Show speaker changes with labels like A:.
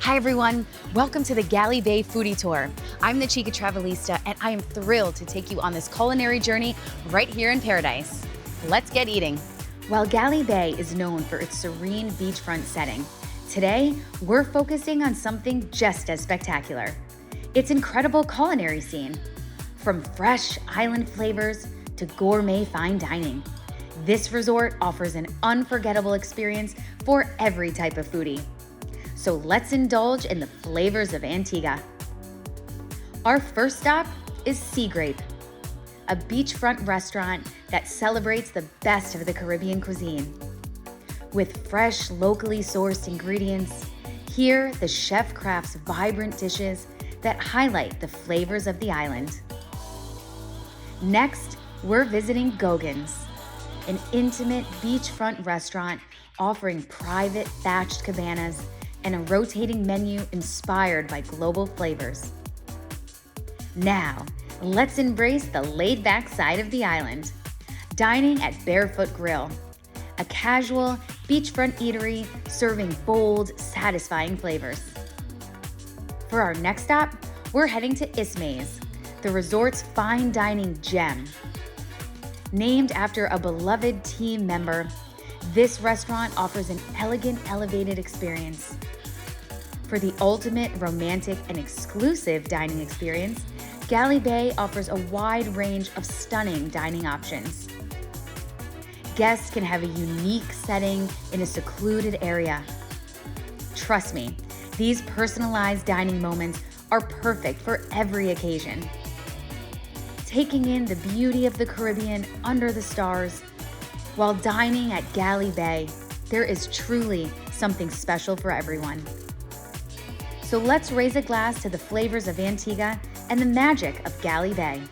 A: Hi everyone, welcome to the Galley Bay Foodie Tour. I'm the Chica Travelista and I am thrilled to take you on this culinary journey right here in paradise. Let's get eating. While Galley Bay is known for its serene beachfront setting, today we're focusing on something just as spectacular. Its incredible culinary scene. From fresh island flavors to gourmet fine dining, this resort offers an unforgettable experience for every type of foodie. So let's indulge in the flavors of Antigua. Our first stop is Sea Grape, a beachfront restaurant that celebrates the best of the Caribbean cuisine. With fresh, locally sourced ingredients, here the chef crafts vibrant dishes that highlight the flavors of the island. Next, we're visiting Gogans, an intimate beachfront restaurant offering private thatched cabanas and a rotating menu inspired by global flavors. Now, let's embrace the laid-back side of the island. Dining at Barefoot Grill, a casual beachfront eatery serving bold, satisfying flavors. For our next stop, we're heading to Ismay's, the resort's fine dining gem. Named after a beloved team member, this restaurant offers an elegant, elevated experience. For the ultimate romantic and exclusive dining experience, Galley Bay offers a wide range of stunning dining options. Guests can have a unique setting in a secluded area. Trust me, these personalized dining moments are perfect for every occasion. Taking in the beauty of the Caribbean under the stars, while dining at Galley Bay, there is truly something special for everyone. So let's raise a glass to the flavors of Antigua and the magic of Galley Bay.